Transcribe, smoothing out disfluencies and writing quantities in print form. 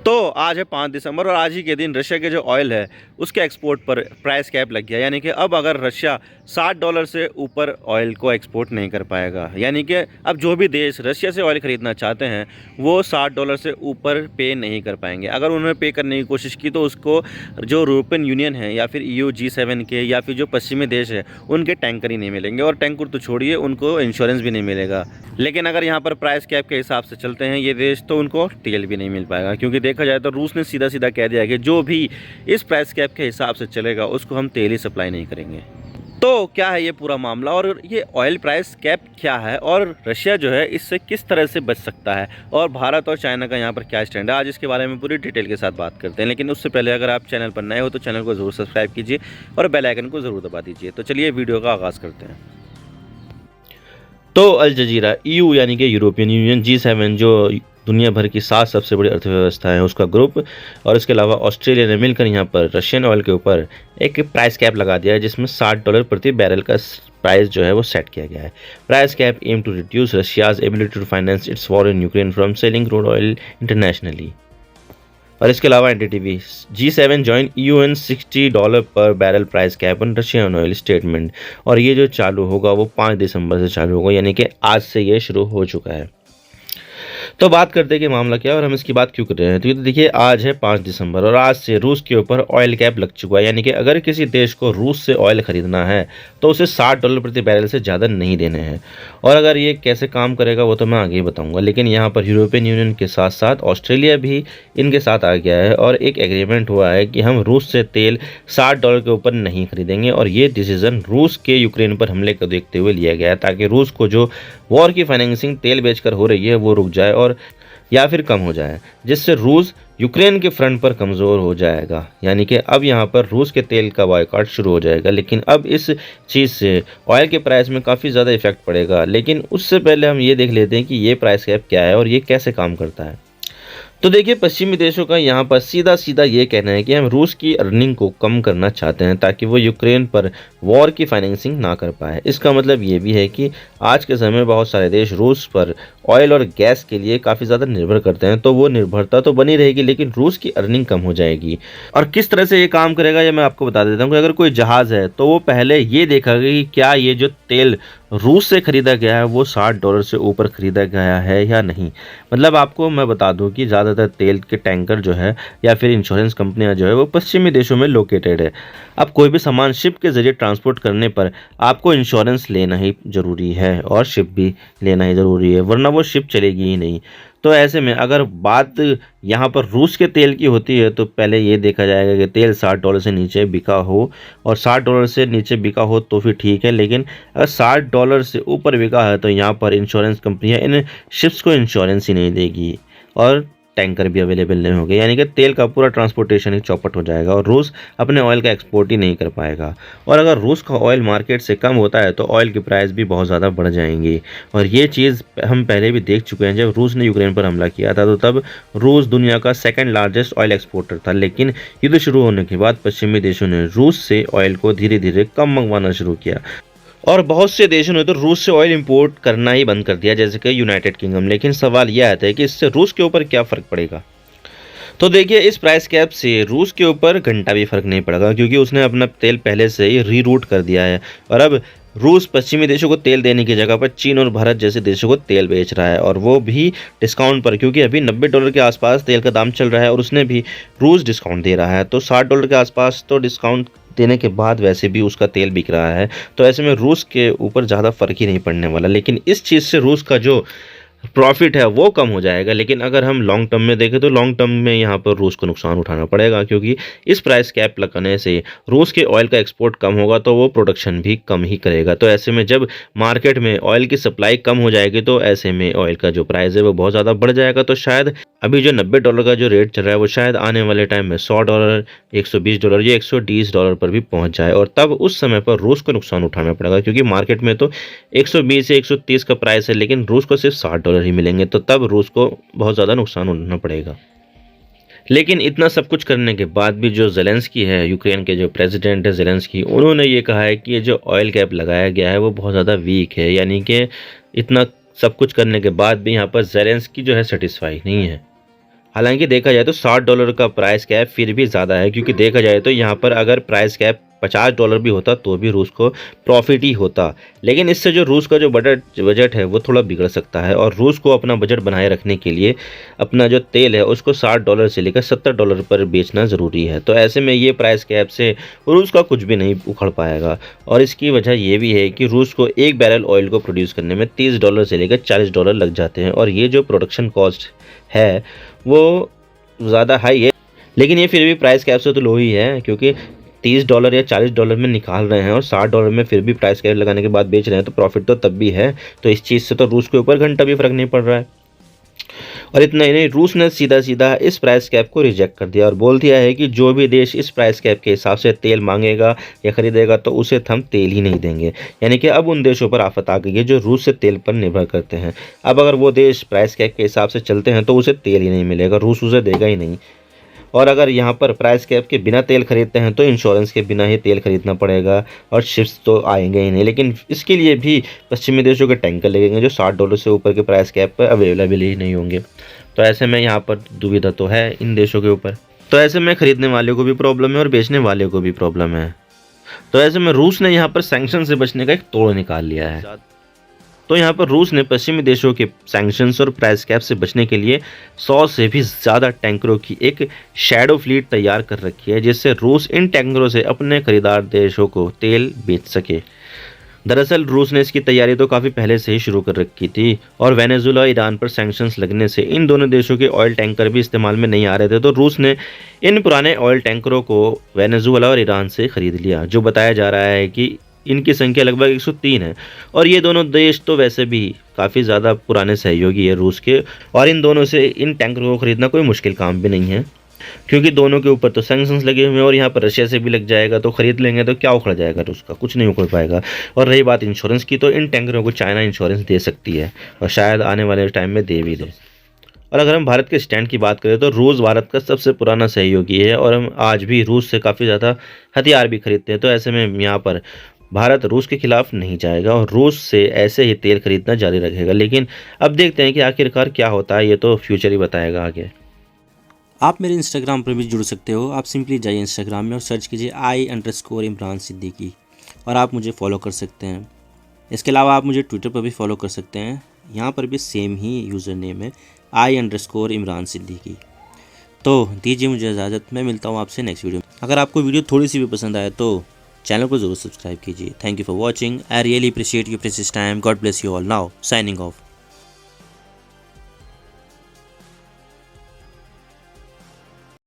तो आज है 5 दिसंबर और आज ही के दिन रशिया के जो ऑयल है उसके एक्सपोर्ट पर प्राइस कैप लग गया। यानी कि अब अगर रशिया $60 से ऊपर ऑयल को एक्सपोर्ट नहीं कर पाएगा, यानी कि अब जो भी देश रशिया से ऑयल ख़रीदना चाहते हैं वो $60 से ऊपर पे नहीं कर पाएंगे। अगर उन्होंने पे करने की कोशिश की तो उसको जो यूरोपियन यूनियन है या फिर EU G7 के या फिर जो पश्चिमी देश है उनके टैंकर ही नहीं मिलेंगे, और टैंकर तो छोड़िए उनको इंश्योरेंस भी नहीं मिलेगा। लेकिन अगर यहाँ पर प्राइस कैप के हिसाब से चलते हैं ये देश तो उनको तेल भी नहीं मिल पाएगा, क्योंकि देखा जाए तो रूस ने सीधा सीधा कह दिया कि जो भी इस प्राइस कैप के हिसाब से चलेगा उसको हम तेल ही सप्लाई नहीं करेंगे। तो क्या है ये पूरा मामला और ये ऑयल प्राइस कैप क्या है और रशिया जो है इससे किस तरह से बच सकता है, और भारत और चाइना का यहाँ पर क्या स्टैंड है, आज इसके बारे में पूरी डिटेल के साथ बात करते हैं। लेकिन उससे पहले अगर आप चैनल पर नए हो तो चैनल को ज़रूर सब्सक्राइब कीजिए और बेल आइकन को ज़रूर दबा दीजिए। तो चलिए वीडियो का आगाज़ करते हैं। तो अल जजीरा EU यानी कि यूरोपियन यूनियन G7 जो दुनिया भर की 7 सबसे बड़ी अर्थव्यवस्था है उसका ग्रुप, और इसके अलावा ऑस्ट्रेलिया ने मिलकर यहाँ पर रशियन ऑयल के ऊपर एक प्राइस कैप लगा दिया है जिसमें $60 प्रति बैरल का प्राइस जो है वो सेट किया गया है। Price cap aim to reduce Russia's ability to finance its war in Ukraine from selling crude oil internationally. और इसके अलावा NDTV G7 join UN $60 per barrel price cap on Russian oil statement, और ये जो चालू होगा वो 5 दिसंबर से चालू होगा, यानी कि आज से ये शुरू हो चुका है। तो बात करते हैं कि मामला क्या है और हम इसकी बात क्यों कर रहे हैं। तो ये देखिए आज है 5 दिसंबर और आज से रूस के ऊपर ऑयल कैप लग चुका है, यानी कि अगर किसी देश को रूस से ऑयल ख़रीदना है तो उसे $60 प्रति बैरल से ज़्यादा नहीं देने हैं। और अगर ये कैसे काम करेगा वो तो मैं आगे ही बताऊँगा। लेकिन यहाँ पर यूरोपियन यूनियन के साथ साथ ऑस्ट्रेलिया भी इनके साथ आ गया है और एक एग्रीमेंट हुआ है कि हम रूस से तेल $60 के ऊपर नहीं खरीदेंगे, और ये डिसीज़न रूस के यूक्रेन पर हमले को देखते हुए लिया गया है ताकि रूस को जो वॉर की फाइनेंसिंग तेल बेचकर हो रही है वो रुक जाए और या फिर कम हो जाए, जिससे रूस यूक्रेन के फ्रंट पर कमज़ोर हो जाएगा। यानी कि अब यहाँ पर रूस के तेल का बॉयकॉट शुरू हो जाएगा। लेकिन अब इस चीज़ से ऑयल के प्राइस में काफ़ी ज़्यादा इफेक्ट पड़ेगा। लेकिन उससे पहले हम ये देख लेते हैं कि ये प्राइस कैप क्या है और ये कैसे काम करता है। तो देखिए पश्चिमी देशों का यहाँ पर सीधा सीधा ये कहना है कि हम रूस की अर्निंग को कम करना चाहते हैं ताकि वो यूक्रेन पर वॉर की फाइनेंसिंग ना कर पाए। इसका मतलब ये भी है कि आज के समय बहुत सारे देश रूस पर ऑयल और गैस के लिए काफ़ी ज़्यादा निर्भर करते हैं, तो वो निर्भरता तो बनी रहेगी लेकिन रूस की अर्निंग कम हो जाएगी। और किस तरह से ये काम करेगा ये मैं आपको बता देता हूँ कि अगर कोई जहाज़ है तो वो पहले ये देखेगा कि क्या ये जो तेल रूस से ख़रीदा गया है वो $60 से ऊपर ख़रीदा गया है या नहीं। मतलब आपको मैं बता दूं कि ज़्यादातर तेल के टैंकर जो है या फिर इंश्योरेंस कंपनियां जो है वो पश्चिमी देशों में लोकेटेड है। अब कोई भी सामान शिप के ज़रिए ट्रांसपोर्ट करने पर आपको इंश्योरेंस लेना ही ज़रूरी है और शिप भी लेना ही ज़रूरी है, वरना वो शिप चलेगी ही नहीं। तो ऐसे में अगर बात यहाँ पर रूस के तेल की होती है तो पहले ये देखा जाएगा कि तेल $60 से नीचे बिका हो, और $60 से नीचे बिका हो तो फिर ठीक है। लेकिन अगर $60 से ऊपर बिका है तो यहाँ पर इंश्योरेंस कंपनियाँ इन शिप्स को इंश्योरेंस ही नहीं देगी और टैंकर भी अवेलेबल नहीं होंगे, यानी कि तेल का पूरा ट्रांसपोर्टेशन ही चौपट हो जाएगा और रूस अपने ऑयल का एक्सपोर्ट ही नहीं कर पाएगा। और अगर रूस का ऑयल मार्केट से कम होता है तो ऑयल की प्राइस भी बहुत ज़्यादा बढ़ जाएंगी, और ये चीज़ हम पहले भी देख चुके हैं। जब रूस ने यूक्रेन पर हमला किया था तो तब रूस दुनिया का सेकेंड लार्जेस्ट ऑयल एक्सपोर्टर था, लेकिन युद्ध शुरू होने के बाद पश्चिमी देशों ने रूस से ऑयल को धीरे धीरे कम मंगवाना शुरू किया और बहुत से देशों ने तो रूस से ऑयल इंपोर्ट करना ही बंद कर दिया, जैसे कि यूनाइटेड किंगडम। लेकिन सवाल यह आता है कि इससे रूस के ऊपर क्या फ़र्क पड़ेगा। तो देखिए इस प्राइस कैप से रूस के ऊपर घंटा भी फ़र्क नहीं पड़ेगा, क्योंकि उसने अपना तेल पहले से ही रीरूट कर दिया है और अब रूस पश्चिमी देशों को तेल देने की जगह पर चीन और भारत जैसे देशों को तेल बेच रहा है, और वो भी डिस्काउंट पर, क्योंकि अभी $90 के आसपास तेल का दाम चल रहा है और उसने भी रूस डिस्काउंट दे रहा है। तो $60 के आसपास तो डिस्काउंट देने के बाद वैसे भी उसका तेल बिक रहा है, तो ऐसे में रूस के ऊपर ज़्यादा फ़र्क ही नहीं पड़ने वाला। लेकिन इस चीज़ से रूस का जो प्रॉफिट है वो कम हो जाएगा। लेकिन अगर हम लॉन्ग टर्म में देखें तो लॉन्ग टर्म में यहाँ पर रूस को नुकसान उठाना पड़ेगा, क्योंकि इस प्राइस कैप लगाने से रूस के ऑयल का एक्सपोर्ट कम होगा तो वो प्रोडक्शन भी कम ही करेगा। तो ऐसे में जब मार्केट में ऑयल की सप्लाई कम हो जाएगी तो ऐसे में ऑयल का जो प्राइस है वो बहुत ज़्यादा बढ़ जाएगा। तो शायद अभी जो $90 का जो रेट चल रहा है वो शायद आने वाले टाइम में $100, $120 या $120 पर भी पहुँच जाए, और तब उस समय पर रूस को नुकसान उठाना पड़ेगा, क्योंकि मार्केट में तो 120 या 130 का प्राइस है लेकिन रूस को सिर्फ $60 ही मिलेंगे, तो तब रूस को बहुत ज़्यादा नुकसान उठाना पड़ेगा। लेकिन इतना सब कुछ करने के बाद भी जो ज़ेलेंस्की है, यूक्रेन के जो प्रेसिडेंट है ज़ेलेंस्की, उन्होंने ये कहा है कि ये जो ऑयल कैप लगाया गया है वो बहुत ज़्यादा वीक है। यानी कि इतना सब कुछ करने के बाद भी यहाँ पर ज़ेलेंस्की जो है सेटिस्फाई नहीं है। हालांकि देखा जाए तो $60 का प्राइस कैप फिर भी ज़्यादा है, क्योंकि देखा जाए तो यहाँ पर अगर प्राइस कैप $50 भी होता तो भी रूस को प्रॉफिट ही होता। लेकिन इससे जो रूस का जो बजट है वो थोड़ा बिगड़ सकता है, और रूस को अपना बजट बनाए रखने के लिए अपना जो तेल है उसको $60 से लेकर $70 पर बेचना ज़रूरी है। तो ऐसे में ये प्राइस कैप से रूस का कुछ भी नहीं उखड़ पाएगा। और इसकी वजह ये भी है कि रूस को एक बैरल ऑयल को प्रोड्यूस करने में $30 से लेकर $40 लग जाते हैं, और ये जो प्रोडक्शन कॉस्ट है वो ज़्यादा हाई है। लेकिन ये फिर भी प्राइस कैप से तो लो ही है, क्योंकि $30 या $40 में निकाल रहे हैं और $60 में फिर भी प्राइस कैप लगाने के बाद बेच रहे हैं, तो प्रॉफिट तो तब भी है। तो इस चीज़ से तो रूस के ऊपर घंटा भी फ़र्क नहीं पड़ रहा है। और इतना ही नहीं, रूस ने सीधा सीधा इस प्राइस कैप को रिजेक्ट कर दिया और बोल दिया है कि जो भी देश इस प्राइस कैप के हिसाब से तेल मांगेगा या खरीदेगा तो उसे हम तेल ही नहीं देंगे। यानी कि अब उन देशों पर आफत आ गई है जो रूस से तेल पर निर्भर करते हैं। अब अगर वो देश प्राइस कैप के हिसाब से चलते हैं तो उसे तेल ही नहीं मिलेगा, रूस उसे देगा ही नहीं। और अगर यहाँ पर प्राइस कैप के बिना तेल खरीदते हैं तो इंश्योरेंस के बिना ही तेल खरीदना पड़ेगा, और शिप्स तो आएंगे ही नहीं। लेकिन इसके लिए भी पश्चिमी देशों के टैंकर लगेंगे जो $60 से ऊपर के प्राइस कैप पर अवेलेबल ही नहीं होंगे। तो ऐसे में यहाँ पर दुविधा तो है इन देशों के ऊपर। तो ऐसे में खरीदने वाले को भी प्रॉब्लम है और बेचने वाले को भी प्रॉब्लम है। तो ऐसे में रूस ने यहाँ पर सैंक्शन से बचने का एक तोड़ निकाल लिया है। तो यहाँ पर रूस ने पश्चिमी देशों के सैंक्शंस और प्राइस कैप से बचने के लिए 100 से भी ज़्यादा टैंकरों की एक शैडो फ्लीट तैयार कर रखी है, जिससे रूस इन टैंकरों से अपने खरीदार देशों को तेल बेच सके। दरअसल रूस ने इसकी तैयारी तो काफ़ी पहले से ही शुरू कर रखी थी, और वेनेजुएला और ईरान पर सैंक्शंस लगने से इन दोनों देशों के ऑयल टैंकर भी इस्तेमाल में नहीं आ रहे थे। तो रूस ने इन पुराने ऑयल टैंकरों को वेनेजुएला और ईरान से ख़रीद लिया, जो बताया जा रहा है कि इनकी संख्या लगभग 103 है। और ये दोनों देश तो वैसे भी काफ़ी ज़्यादा पुराने सहयोगी है रूस के, और इन दोनों से इन टैंकरों को ख़रीदना कोई मुश्किल काम भी नहीं है, क्योंकि दोनों के ऊपर तो सैंक्शंस लगे हुए हैं। और यहाँ पर रशिया से भी लग जाएगा, तो ख़रीद लेंगे तो क्या उखड़ जाएगा रूस का, कुछ नहीं उखड़ पाएगा। और रही बात इंश्योरेंस की, तो इन टैंकरों को चाइना इंश्योरेंस दे सकती है, और शायद आने वाले टाइम में दे भी दे। और अगर हम भारत के स्टैंड की बात करें तो रूस भारत का सबसे पुराना सहयोगी है, और हम आज भी रूस से काफ़ी ज़्यादा हथियार भी खरीदते हैं। तो ऐसे में यहाँ पर भारत रूस के खिलाफ नहीं जाएगा और रूस से ऐसे ही तेल खरीदना जारी रखेगा। लेकिन अब देखते हैं कि आखिरकार क्या होता है, ये तो फ्यूचर ही बताएगा आगे। आप मेरे इंस्टाग्राम पर भी जुड़ सकते हो। आप सिंपली जाइए इंस्टाग्राम में और सर्च कीजिए I_इमरान सिद्दीकी, और आप मुझे फॉलो कर सकते हैं। इसके अलावा आप मुझे ट्विटर पर भी फॉलो कर सकते हैं, यहाँ पर भी सेम ही यूज़र नेम है I_इमरान सिद्दीकी। तो दीजिए मुझे इजाज़त, मैं मिलता हूँ आपसे नेक्स्ट वीडियो में। अगर आपको वीडियो थोड़ी सी भी पसंद आए तो चैनल को ज़रूर सब्सक्राइब कीजिए। Thank you for watching. I really appreciate your precious time. God bless you all. Now signing off.